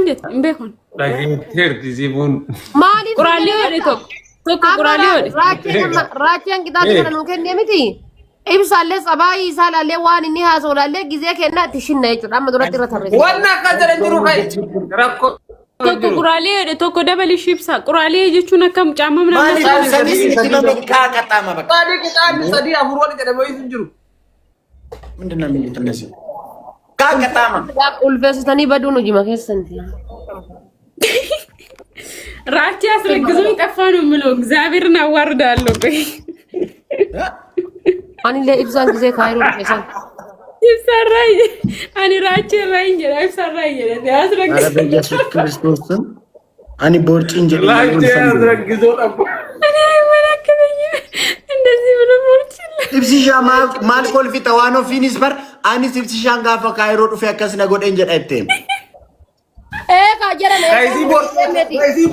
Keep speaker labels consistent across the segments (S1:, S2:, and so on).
S1: indet imbekon
S2: Dhageetteerti sibuun.
S3: Maaliif
S1: quraalii hodhe tokko quraalii hodhe
S3: raacheen qixaatti kana nuu kennee miti ibsaallee sabaayii isaa laallee waan inni haasa'u laallee gizee kennaa itti shinna jechuudha amma duratti irra tarreessa.
S2: Waan akka jala jiru kai rakkoo.
S1: tokko quraalii hodhe tokko dabali shibsa quraalii jechuun akkam caamamna
S4: maaliif sadii sitti qaxaama bakka
S2: Sadii qixaanni sadii afur wali jedhamee hin jiru.
S4: ምንድን ነው የሚሉት እነዚህ ቃቀጣማ
S3: ulfeessitanii baduun hojii keessanti.
S1: ራቼ አስረግዞኝ ጠፋ ነው የምለው እግዚአብሔርን አዋርዳለሁ ቆይ
S3: ani illee ibsaan gizee kaayiroo dhufeessan.
S1: ይሰራይ አኒ ራቼ ባይን ጀራ ይሰራይ ጀራ ያስረግዝ
S4: ኧረ በኢየሱስ ክርስቶስ ስም አኒ ቦርጭ እንጂ
S2: Laajjee asraggizoo dhabu.
S1: እኔ አይመለከተኝ እንደዚህ ብሎ ቦርጭ
S4: ibsisha maal kolfita waan ofiinis bar anis ibsishaan gaafa kaayiroo dhufe akkas na godhen jedha itteen
S3: Kaa jedhan
S2: Kaayisii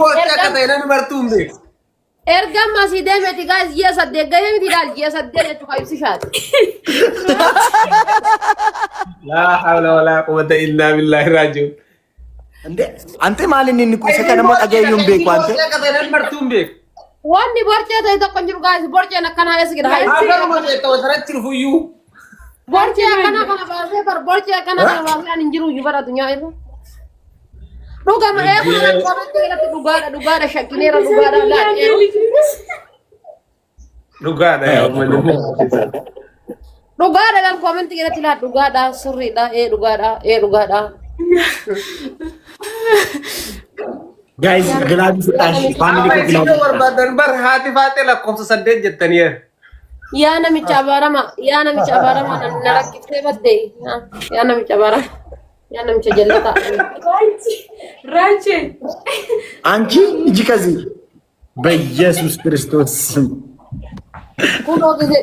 S2: boorcee akka ta'e nan bartuun beeku.
S3: ergan masii deemeti gaas ji'a saddeet gahee miti ilaal ji'a saddeet jechuudha ibsishaati.
S2: Laa hawla walaa quwwata illaa billaahi raaji'uun.
S4: እንዴ አንተ ማልን ንቁሰ ከነሞ ጠገዩም ቤኩ አንተ
S2: Boorcee akka ta'e nan bartuun beeku.
S3: Wanni borcee ta'e tokko hin jiru gaas borceen akkanaa eessa gida
S2: Agaruma jettoo asirratti dhufuyyuu.
S3: borcee akkanaa kana baasee bar borcee akkanaa kana baasee ani hin jiru iyyuu bara addunyaa irra. Dhugama eeguma koomenti irratti dhugaadha shakkineera dhugaadha laadheeru.
S2: Dhugaadha yaa uummanni.
S3: Dhugaadha kan koomenti irratti laat dhugaadha sirriidha dhugaadha.
S4: ጋይስ ግላቢ ፍጣሽ ፋሚሊ ኮ ግላቢ
S2: Barbaadan bar haati faatee lakkoofsa 8 jettanii.
S3: Yaa namicha abaarama na rakkiftee baddee yaa namicha abaarama yaa namicha jallata.
S1: ራቼ
S4: አንቺ እጂ ከዚህ በኢየሱስ ክርስቶስ ስም
S3: Kunoo gizee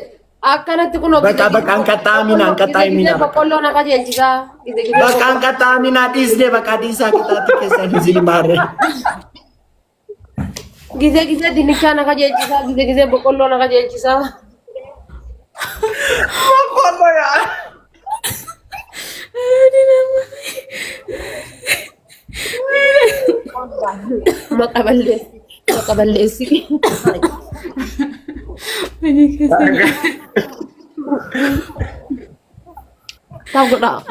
S3: akkanatti kunoo
S4: በቃ አንቀጣሚና
S3: boqqolloo na qajeelchisaa gizee
S4: በቃ አንቀጣሚና ዲስኔ በቃ ዲሳ ቅጣት ከሰን ዚል ማረ
S3: gizee dinnichaa na qajeelchisaa gizee boqqolloo na qajeelchisaa.
S2: Boqqolloo yaa.
S3: Maqaballeessi. Tahu godhaa.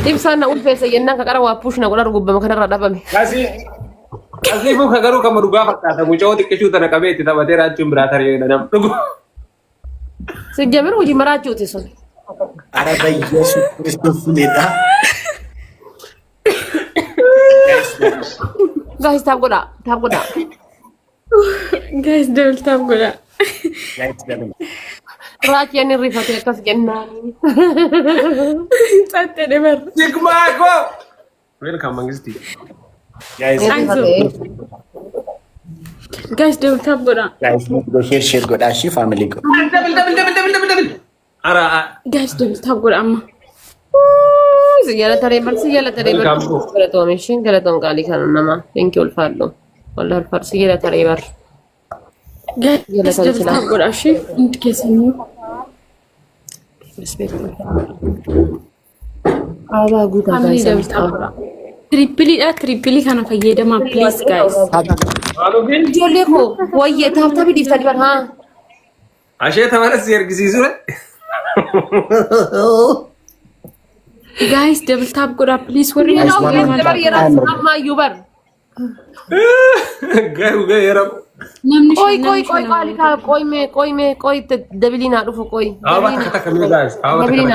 S3: Ibsaan na ulfeessa yennaan ka qara waa puush na godha rugubbama kanarra dhabame.
S2: Kasiifuu ka garuu kama dhugaa fakkaata mucaa xiqqishuu tana qabee itti taphatee raachuun biraa taree nam dhugu.
S3: Sijjamir hojii maraachuuti sun.
S4: አረ በኢየሱስ ክርስቶስ ሌዳ
S3: Guys, tahu godhaa.
S1: ጋይስ ደብል ታም ጎዳ
S4: ጋይስ
S3: Raachii inni rifatee akkas jennaan.
S1: ጸጥ ደበር
S2: Sigmaa koo. Welcome mangisti.
S4: ጋይስ
S1: ጋይስ ደብል ታም ጎዳ
S4: ጋይስ ሼር ጎዳ እሺ ፋሚሊ ኮ
S2: Dabil. Ara.
S1: ጋይስ ደብል ታም ጎዳ አማ
S3: Siyyala taree bar. Galatoom qaalii kana nama. Thank you ulfaadhu. Wallah ulfaadhu siyyala taree bar.
S1: ጋይስ ደብል ታም ጎዳ እሺ እንት ከሰኙ
S3: Abaa guutaa
S1: አሚ ደብል ታም ጎዳ ትሪፕሊ ካና ፈየደማ ፕሊዝ ጋይስ
S2: Maalummaan
S3: ijoollee koo wayyee taabtabii dhiiftanii bar haa.
S2: ashee tamaras ergisiisuu.
S1: ጋይስ ደብል ታም ጎዳ ፕሊዝ ወሪ
S3: bar yeroo ammayyuu bar.
S2: Garuu yeroo.
S1: namni
S3: Qoy qaalii kaa qoy dabiliin haa dhufu qoy.
S2: Awwa takka miidhaas.
S3: Dabiliin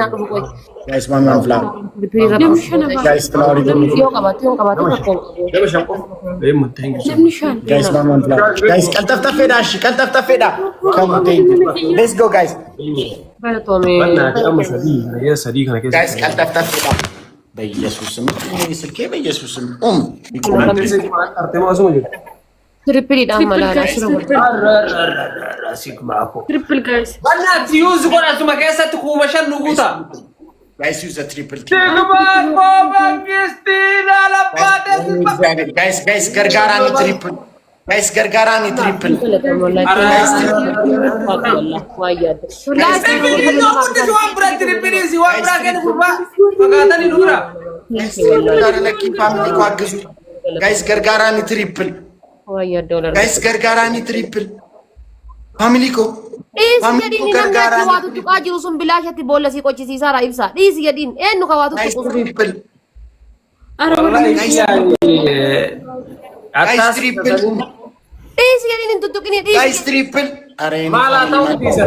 S3: haa dhufu qoy.
S4: ጋይስ ማማን ፍላ ጋይስ ፍላወር
S3: Yoo qabaate tokko.
S2: Daba shanqoo. Deemu thank you.
S1: namni shan
S4: ጋይስ ማማን ፍላ ጋይስ ቀልጠፍጠፌዳ እሺ ቀልጠፍጠፌዳ ካም ቴንክ ሌትስ ጎ ጋይስ
S3: Galatoomee.
S2: Amma sadii kana keessa.
S4: ጋይስ ቀልጠፍጠፌዳ በኢየሱስም ስልኬ በኢየሱስም
S2: Artemaa osoo jiru.
S3: Tirippiliidhaan malaalaa shira godha.
S2: Sigmaa koo.
S1: ትሪፕል ጋይስ
S2: Wannaatti yuuzi godhatuma keessatti kuuma shan nuguuta.
S4: ጋይስ ዩዝ ትሪፕል
S2: Sigmaa koo mangistiin alabbaa
S4: ጋይስ ገርጋራኒ ትሪፕል ጋይስ ገርጋራኒ ትሪፕል
S3: Waa yaadda.
S2: Waan biratti riphiniisi waan Bracket gurba. Pagatan dura.
S4: Laki family ko agisu. Guys gargarani triple.
S3: Wayya dollar.
S4: Guys gargarani triple. Family ko.
S3: Jadi ini namanya waktu tu aja usum bilashati bola si koci si Sara Ibsa. Dis jadi nu ka waktu
S4: Guys
S3: tu.
S4: triple.
S2: Guys
S4: Guys triple.
S3: Dis jadi ini tutup ini dis.
S4: Guys triple. Are
S2: Mala tahu bisa.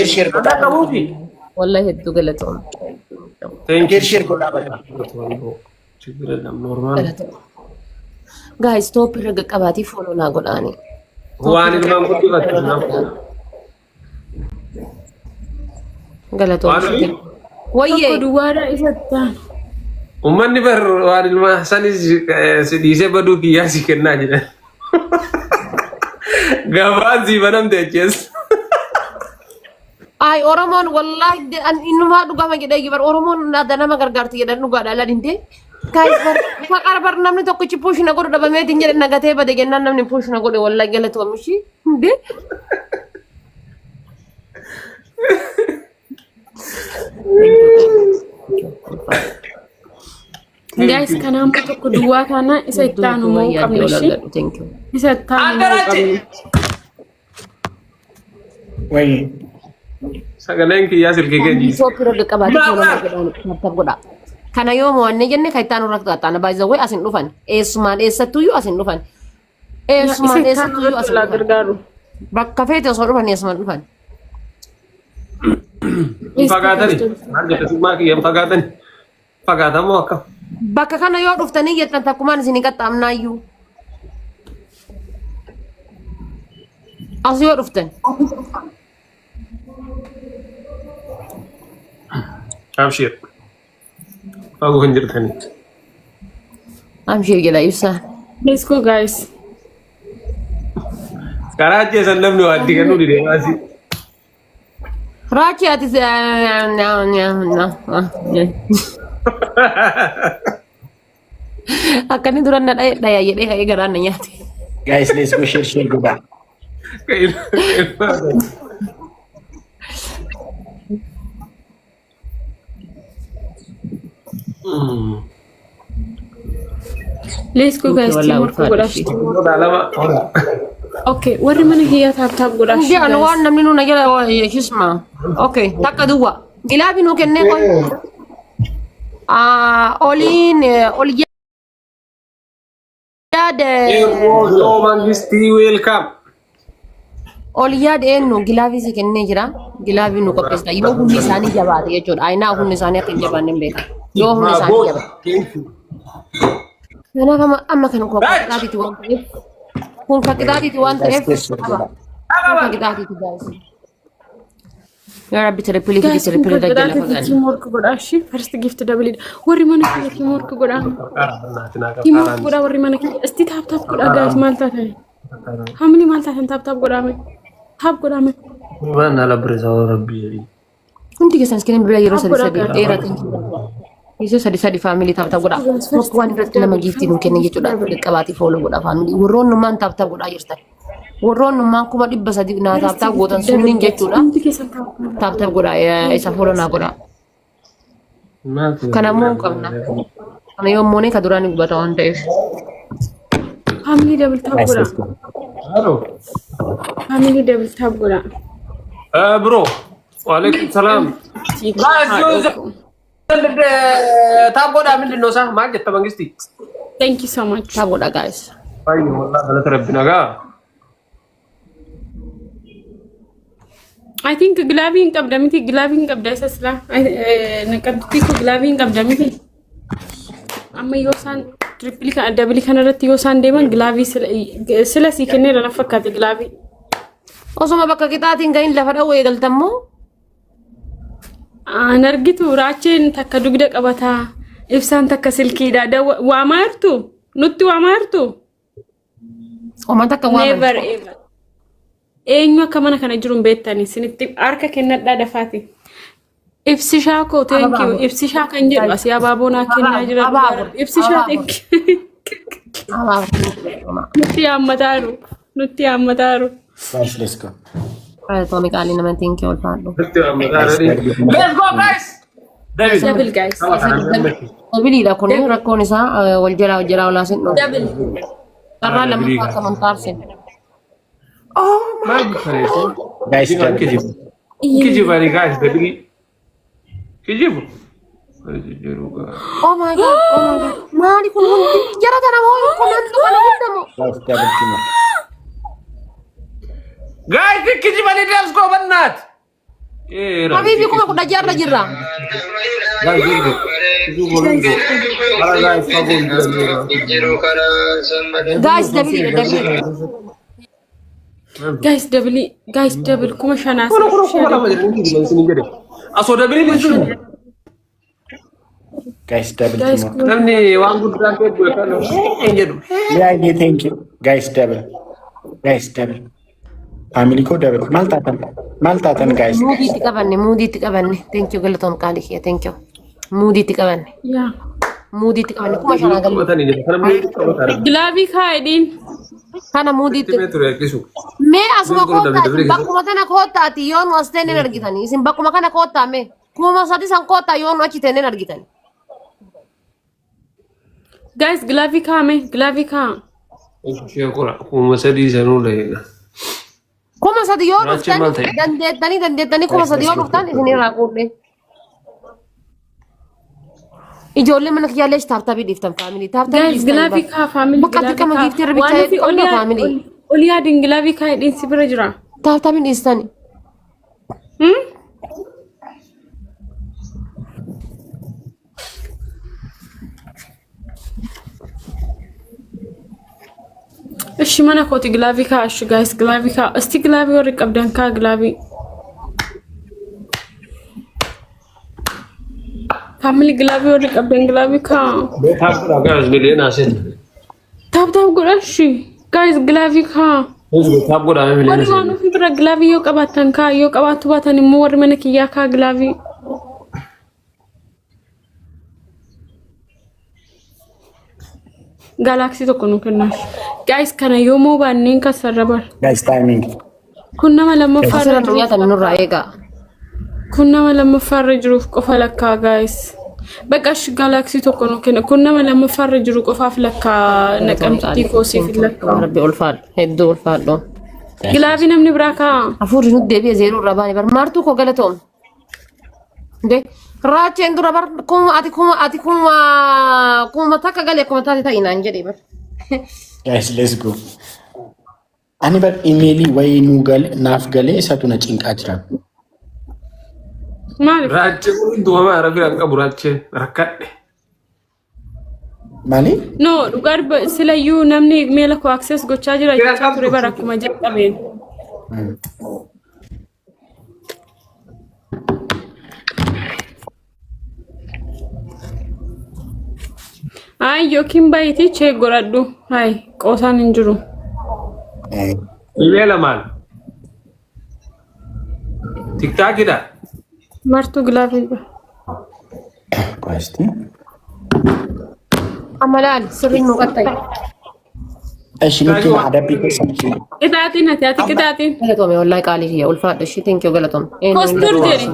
S4: share ko.
S2: Ada kamu bi.
S3: Wallahi itu galaton.
S2: Thank you.
S4: Share ko dapat.
S2: Normal.
S3: Guys top raga qabati follow na godani.
S2: Waan ilmaan kutti bakka.
S3: Galaton. Wayye.
S1: Duwara isatta.
S2: Ummanni bar waan ilmaa sanis sidise badu kiyya si kenna jira. Gabazi banam teches.
S3: Ay Oromon wallahi inuma duga ma gede gibar Oromon ada nama gargarti dan nuga dala dinte. Guys fakar bar namni tokko ci push na godo da bameti ngere nagate ba de gennan namni push na godo wallahi galato mishi. De
S1: Guys, kanaan tokko duwwaa kana isa ittaanu moo qabna shi?
S3: Thank you.
S1: Isa ittaanu moo qabna?
S4: Wai.
S2: Sagaleen kiyya silkee keji.
S3: So pira de qabati ko goda. Kana yo mo wanne jenne kay tanu rakta tana by the way asin dhufan. Esman esatu yu asin dhufan. Esman esatu yu asin
S1: gargaaru.
S3: Bakka feete so dhufan esman dhufan.
S2: Fagaatani. Maal jette summaa kiyya fagaatani. Fagaatamoo akka.
S3: Bakka kana yoo dhuftanii jettan takkumaan isin qaxxaamnaayyuu. As yoo dhuftan.
S2: Abshir. Fagoo hin jirtani.
S3: Abshir jedha ibsaa.
S1: Let's go guys.
S2: Karaa jeesan namni waa addi kennuu dide maasi.
S3: Raachi ati akkani duran na dhaya jedhee ka'ee garaan na nyaate.
S4: Guys, let's go share ko ba.
S1: Let's go guys. Teamwork godhash. Okay, warri mana hiyyaa taap godhash.
S3: Ndi anu waan namni nu na jala hisma. Okay, takka duwwa. Gilaabi nu kennee koy. Oliin
S2: Yoo mangistii welcome.
S3: Oliyaad eenyu gilaafii si kennee jira. Gilaafii nu qopheessita. Yoo humni isaanii jabaate jechuudha. Ayinaa humni isaanii akka hin jabaanne hin beekan. Yoo humni isaanii jabaate. Kanaaf amma kan qophaa'aatiiti waan ta'eef. Kun qophaa'aatiiti waan ta'eef. Qophaa'aatiiti gaa'isa. Yaa Rabbi triple dajjala fagaadha.
S1: Teamwork godhash. First gift double. Warri mana kiyya teamwork godhaa. Teamwork godhaa warri mana kiyya. Isti taap godhaa guys maal taatan? Hamni maal taatan taap godhaame? Taap godhaame.
S2: Waan ala birisa Rabbi.
S3: Hundi keessan iskiriin bira yeroo sadii dheeratin. Yesus sadi family taap godhaa. Tokko waan irratti nama giftii nu kenne jechuudha. Qabaati follow godhaa family. Warroon numaan taap godhaa jirtan. Warroon numaan kuma 300 na taap gootan sunniin jechuudha. Taap godhaa isa follow na godhaa. Kanammoo qabna. Kana yoo moonee ka duraan gubata waan ta'eef.
S1: Family double taap godhaa.
S2: Hello.
S1: Family double taap godhaa.
S2: Bro. Waalaikum salam. Taap godhaa mindin noosa maal jetta mangisti?
S1: Thank you so much.
S3: Taap godhaa guys.
S2: Ayyo wallahi galata Rabbi nagaa.
S1: I think glaving qabda miti glaving qabda isa sila naqabti ko glaving qabda miti amma yoo san triple kan double kan irratti yoo san deeman glavii sila si kenneera na fakkaate glavii
S3: Osoma bakka qixaatiin gahin lafa dhawee galtammoo
S1: an argitu raacheen takka dugda qabataa ibsaan takka silkiidha waamaa jirtu nutti waamaa jirtu
S3: Oma takka waamaa
S1: never ever eenyu akka mana kana jiru beektanii sinitti harka kennadhaa dafaati. Ibsishaa ko thank you. Ibsishaa kan jedhu asii abaaboonaa kennaa jira. Ibsishaa thank you. Nutti hammataaru.
S4: Guys, let's go.
S3: Tommy kaalii nama thank you ulfaadhu.
S2: Let's go guys.
S1: Double guys.
S3: Dabiliidha kun rakkoon isaa wal jalaa olaasin dhoofne.
S1: Double.
S3: Carraa lammaffaa akka mantaarsin.
S2: Maal fareessu?
S5: Guys,
S2: Kijiba ni guys, double. Kijibu.
S3: Oh my god. Maali kun hundi jara kana moo komantu kana hundamoo.
S5: guys, double kimo.
S2: Guys, kijiba ni dance ko bannat.
S3: Habibi kuma kudha jarra jirra.
S2: Guys,
S3: Guys, dabiliidha.
S1: Guys, double kuma shanaas.
S2: Aso double ni sun.
S5: Guys, double
S1: Guys,
S5: kimo.
S2: Namni waan guddaa ta'e beekano. Jedhu.
S5: Yeah, thank you. Guys, double. Guys, double. Family ko double. Maal taatan guys.
S3: Muudiitti qabanne. Thank you galatoom qaalii kiyya. Thank you. Muudiitti qabanne.
S1: Yeah.
S3: Muudiitti qabanne kuma shanaa galii.
S2: Qabatanii jiru. Kana muudiitti qabatanii.
S1: Gilaabii kaa'edhiin.
S3: Kana muudiitti.
S2: Itti ture harkisu.
S3: Mee asuma koottaa isin bakkuma tana koottaati yoo nu as teenneen argitanii. Isin bakkuma kana koottaa mee. Kuma sadi san koottaa yoo nu achi teenneen argitanii.
S1: Guys, gilaabii kaa'ame. Gilaabii kaa'a.
S2: Ishee qora. Kuma sadii sanuu leena.
S3: Kuma sadi yoo
S2: Raachii maal
S3: dhuftan
S2: ta'e?
S3: dandeettanii kuma sadi yoo dhuftan isinirraa quudhe. Ijoollee mana kiyyaallee taabtaabii dhiiftan faamilii.
S1: Guys, gilaabii kaa'a faamilii.
S3: Bakka xiqqama giiftii irra bichaa qonna faamilii.
S1: Oli yaadiin gilaabii kaa'edhiin si bira jira.
S3: Taabtaabii dhiistani.
S1: እሺ ማና ኮቲ ግላቪ ካ እሺ ጋይስ ግላቪ ካ እስቲ ግላቪ ወር ቀብደን ካ ግላቪ ፋሚሊ ግላቪ ወር ቀብደን ግላቪ ካ
S2: ታብራ ጋይስ ሚሊዮን አሰን
S1: ታብ ጎዳ እሺ ጋይስ ግላቪ ካ
S2: ህዝብ ታብራ ሚሊዮን
S1: ወር ማኑ ፍብረ ግላቪ ዮ ቀባተን ካ ዮ ቀባቱ ባተን ሞር መነክያ ካ ግላቪ Galaxy tokko nu kennash. Guys kana yomo baanneen kasarrabar.
S5: Guys, timing.
S1: Kun nama lammaffaa irra
S3: Asirra nyaatan nurraa eegaa.
S1: kun nama lammaffaa irra jiruuf qofa lakkaa guys. Baqash Galaxy tokko nu kenna. Kun nama lammaffaa irra jiru qofaaf lakkaa naqamtii koosiif lakkaa.
S3: Rabbi ulfaadhu. Hedduu ulfaadhu.
S1: Gilaabii namni biraa kaa.
S3: Hafuurri nuti deebi'ee zeeruu irraa baane bar maartuu koo galatoom. Dee raacheen dura bar kuma takka galee kuma taate ta'inaan jedhee bar.
S5: Guys, let's go. Ani bar emailii wayii naaf galee isatu na cinqaa jira.
S1: Maali?
S2: Raachee kun duwwaa arabii akka buraachee rakkadhe.
S5: Maali?
S1: No dhugaa silayyuu namni meela koo access gochaa jira jechaa ture bara akkuma jalqabeen. Ay yookiin baay'ee chee godhadhu. Hay qoosaan hin jiru.
S2: Imeela maal? Tiktaakidha.
S1: Martuu gilaafii.
S5: Guys,
S3: Amalaan sirriin nu qaxxaye.
S5: እሺ ምንድን ነው አዳቢ ከሰምቺ
S1: Qixaatiin ati ati qixaatiin.
S3: Galatoome wallaahi qaalii kiyya ulfaadhu ishii thank you galatoome.
S1: Kostur jedhi.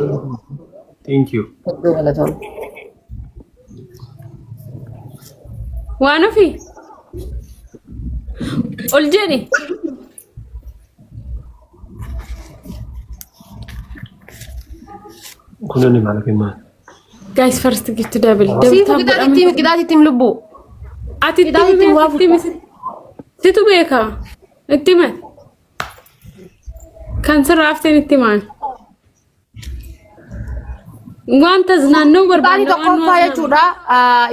S2: Thank you.
S3: Hedduu galatoome.
S1: Waan ofii. Ol jedhi.
S2: Kunni maal kenna?
S1: Guys first gift double.
S3: Siitu qixaatittiin lubbuu.
S1: Ati itti misi. Situ beeka. Itti mati. Kan sirraa hafteen itti maal. Wanta naannoo
S3: Qixaati
S1: barbaadna
S3: tokkoffaa jechuudha.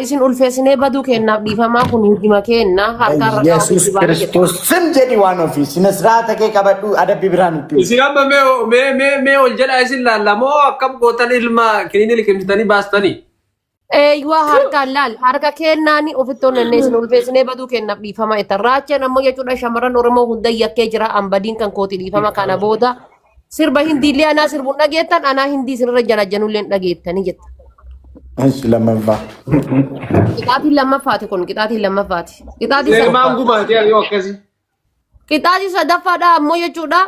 S3: Isin ulfeessinee baduu kennaaf dhiifamaa kun hujima kenna harka irra
S5: ኢየሱስ ክርስቶስ ስም ጀዲ ዋን ኦፊ ስነ ስርዓተ ከ ቀበዱ አዳቢ ብራን
S2: Isin amma mee ol jedha isin lallamoo akkam gootan ilma kiniini liqimsitanii baastanii?
S3: Eeyyuu harkaan laal harka kennaani ofittoon nannee isin ulfeessinee baduu kennaaf dhiifama itti raacheen ammoo jechuudha shamarran Oromoo hunda yakkee jira ambadiin kan kooti dhiifama kana booda sirba hindiillee anaa sirbuun dhageettan anaa hindii isinirra janajjanullee dhageettanii jetta.
S5: እሺ ለመባ
S3: Qixaatiin lammaffaati kun qixaatiin lammaffaati.
S2: Ilmaan gumaatee yoo akkasii.
S3: Qixaatii sadaffaadha ammoo jechuudha.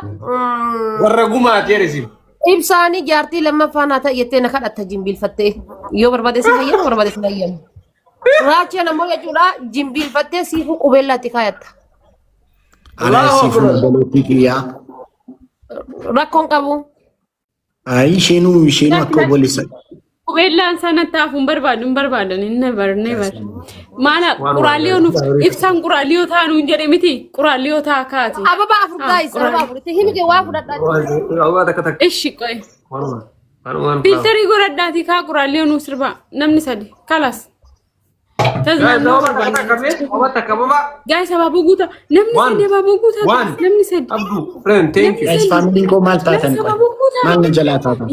S2: Warra gumaatee isin.
S3: Ibsaanii jaartii lammaffaa naa ta'ettee na kadhatta jimbiilfattee yoo barbaade si hayyamu barbaade si hayyamu. Raacheen ammoo jechuudha jimbiilfattee siifu qubeellaatti kaayatta.
S4: Ana siifu balootii kiyyaa.
S3: Rakkoon qabu.
S4: Ayi isheen akka obboleessa.
S1: Qubeellaan sana taafuun barbaadan never. Maala quraaliyoo nuuf ibsaan quraaliyoo taanu hin jedhe miti quraaliyoo taa kaati.
S3: Ababa afur gaayis ababa afur himite waa fudhadhaa.
S1: Ishi qoy. Filtarii godhadhaati kaa quraaliyoo nuuf sirba namni sadi kalas. Guys, abaaboo guutaa namni sadi abaaboo guutaa namni sadi.
S2: Abduu friend thank you.
S4: Guys family ko maal taatan maal na jalaa taatan.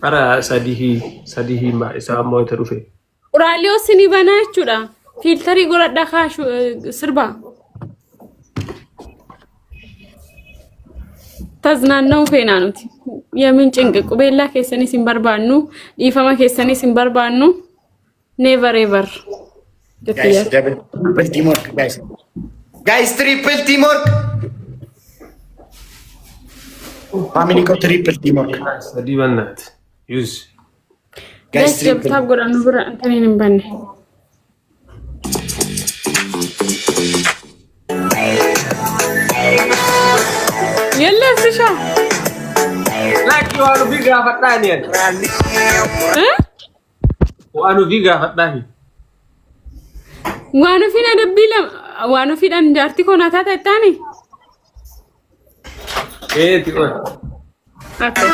S2: Ara sadihi ma isa ammoo itti dhufe.
S1: Quraaliyoo sinii banaa jechuudha. Filtarii godhadhaa kaashu sirba. Taznaannoo feenaa nuti. Yamin cinqe qubeellaa keessanis hin barbaannu dhiifama keessanis hin barbaannu. Never ever.
S4: Guys, triple teamwork, guys. Guys, triple teamwork. Family ko triple teamwork.
S2: Sadi bannat. Use.
S1: Guys, triple godhannu bira antaniin hin banne. Yalla sisha.
S2: Laki waanu biga fatanian. Waanu biga fatani.
S1: Waanu fina dabbila waanu fidan jaarti kona tata ittani.
S2: Tiko.
S1: Okay.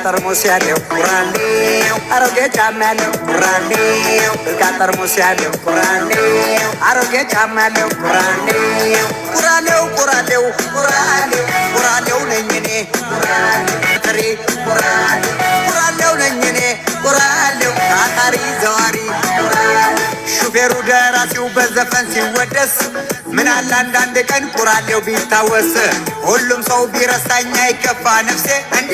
S6: Termosiado Kuraneo aroge chamalo Kuraneo termosiado Kuraneo aroge chamalo Kuraneo nenyene Kuraneo nenyene Akari zawari ሹፌሩ ደራሲው በዘፈን ሲወደስ ምን አለ አንዳንድ ቀን ቁራሌው ቢታወስ ሁሉም ሰው ቢረሳኝ አይከፋ ነፍሴ እንዴ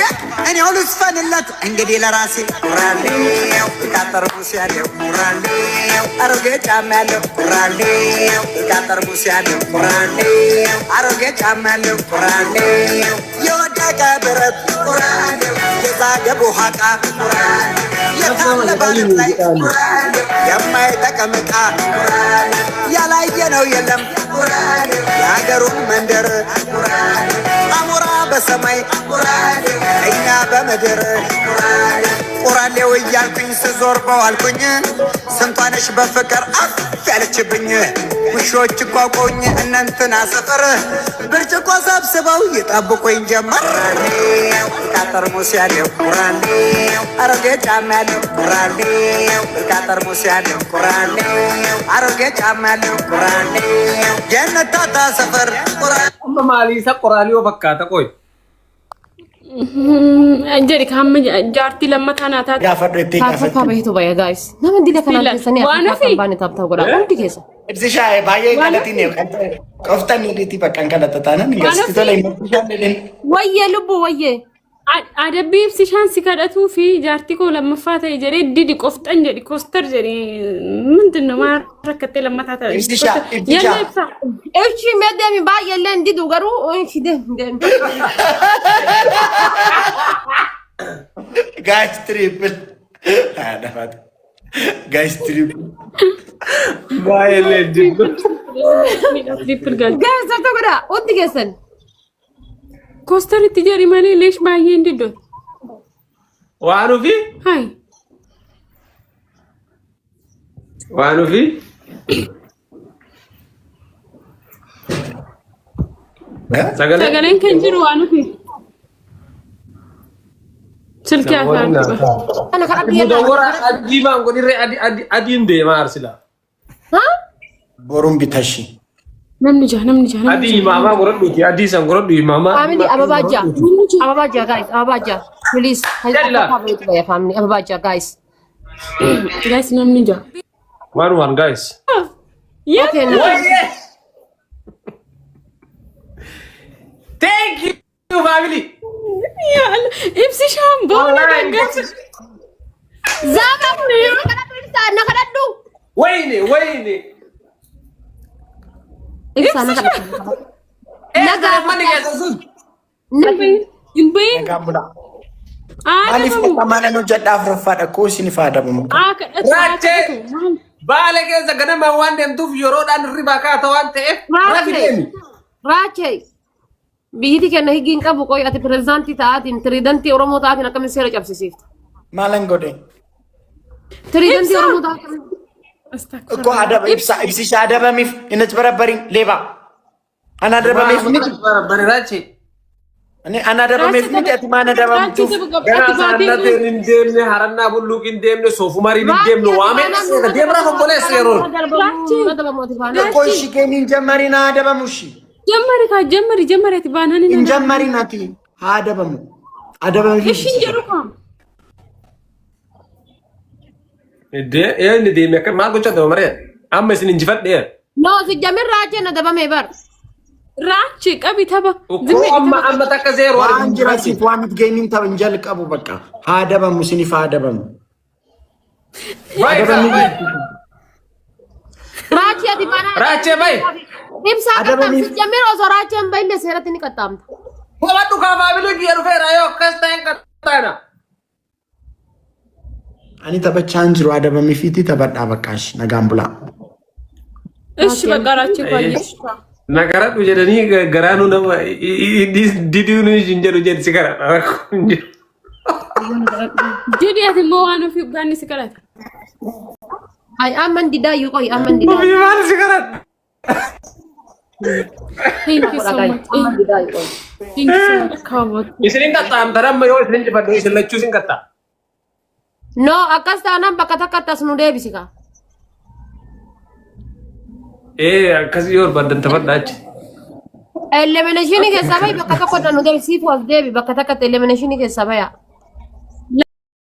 S6: እኔው ልስፈንለት እንግዲህ ለራሴ ቁራሌው ካጠርሙስ ያለው ቁራሌው አሮጌ ጫማ ያለው ቁራሌው ካጠርሙስ ያለው ቁራሌው አሮጌ ጫማ ያለው ቁራሌው የወደቀ ብረት ቁራሌው የዛገ ቦሃቃ ቁራሌው የታለባለት ላይ ቁራሌው የማይጠቅም ዕቃ ያላየነው የለም የሀገሩን መንደር አሞራ በሰማይ እኛ በምድር ቁራሌው እያልኩኝ ስዞር በዋልኩኝ ስንቷነሽ በፍቅር አፍ ያለችብኝ ውሾች ቋቆኝ እነንትና ሰፈር ብርጭቆ ሰብስበው ይጠብቁኝ ጀመር ካጠርሙስ ያለው ቁራሌው አሮጌ ጫማ ያለው ቁራሌው ካጠርሙስ ያለው ቁራሌው አሮጌ ጫማ ያለው ቁራሌው የነታታ ሰፈር
S2: Amma maalisa qoraaliyoo fakkaata qoy.
S1: Jadi kamu jaartii lammataa naa taate.
S4: Gaafadhu itti
S3: Faafaa baay'eetu baay'ee gaayis. Nama dila kanaan keessanii akka kan baane taphata godha. Hundi keessa.
S4: Ibsishaa baay'ee galatiin qoftan itti bakka kanatti taanan gasti tola hin
S3: Wayyee lubbu wayyee.
S1: Adabbii ibsishaan si kadhatuu fi jaartii koo lammaffaa ta'e jedhee didi qoftan jedhi koostar jedhi ምንድን ነው ማረከተේ lammataa ta'e.
S4: Ibsishaa.
S3: Ibsi meedeemi baay'ee illee didu garuu
S4: Guys, triple. Guys, triple.
S2: Baay'ee jibbu.
S1: Triple gal.
S3: gaayis sabta godha hundi keessan.
S1: Koostar itti jedhi malee leesh baay'ee hin diddo.
S2: Waanufi?
S1: Hai.
S2: Waanufi?
S1: Sagaleen kan jiru waanufi. Silkii afaan.
S3: Kana kadhaa biyya
S2: Mudawwara adii baan godhirree adiin deemaa arsila.
S3: Haa?
S4: Boruun bitashi.
S1: Namni jaa.
S2: Adii imaamaa godhadhuuti adii san godhadhu imaamaa.
S3: Family Ababaja. Ababaja guys, Ababaja. Please. Family Ababaja guys.
S1: Guys namni jaa.
S2: One guys.
S1: Yeah.
S3: Okay.
S2: Thank you family.
S1: Ya Allah. Ibsishaan boona dangacha.
S3: Zaka kadhadhu ibsa na kadhadhu.
S2: ويني
S3: إبسا نكا
S2: نجا ماني جالسون
S1: يمبين
S5: Gambuda. Maaliif mana nu jedhaaf raffaadha koo isin faadamu.
S2: Raache baale keessa ganama waan deemtuuf yeroodhaan ribaa kaata waan ta'eef rafi deemi.
S3: Raache biyyi kenna higgiin qabu qoy ati pirezidaantii ta'aatiin tiriidantii Oromoo ta'aatiin akkamiin seera cabsisiifta.
S5: Maalan godhe?
S3: Tiriidantii Oromoo ta'aatiin.
S5: Koo adaba ibsisha adabamiif inni barabbariin leeba. Ana adabamiif miti.
S2: Bari raache.
S5: Ana adabamiif miti ati maana adabamtuuf.
S2: Gara saannateen hin deemne harannaa bulluuq hin deemne soofumariin hin deemne waamee deemra konkoleessa yeroo.
S5: Koo ishii keemiin jammariin haa adabamu ishii.
S1: جمري تبان
S5: إن جمري ناتي هذا بمو
S1: إيش يجربهم
S2: إيه اللي دي مكان ما قلت هذا مريض أما سنين جفت إيه
S3: لا سجمر راجع ندبا ميبر
S1: راجع أبي تبا
S2: أما تكزير
S5: وان جراسي وان جيمين تبا نجلك أبو بكر هذا بمو سنيف هذا بمو
S3: راجع تبان
S2: راجع باي
S3: إمسا كتام سجمر أزراجع باين لسيرتني كتام
S2: Wala tu kama bilu dia rufera yo kasteng katana.
S5: Ani taba chanjru ada bamifiti taba abakash nagambula.
S1: إيش بقراتي كويس
S2: Nagara tu jadi ni garanu nama di dunia jinjaru jadi sekarang.
S1: jadi hati mau anu fi gani sekarang
S3: Ay aman didayu koy aman didayu
S2: Tapi mana sekarang?
S1: thank you so much
S3: aman didayu koy
S1: thank you so much kawat
S2: Isinin kata antara mayo isinin cepat dulu isinin cusin kata.
S3: No akas tanam bakata sunude bisika
S2: Kasih yor badan tempat aja.
S3: elimination ke sabai bakata ko danu de sifo debi bakata ka elimination ke sabaya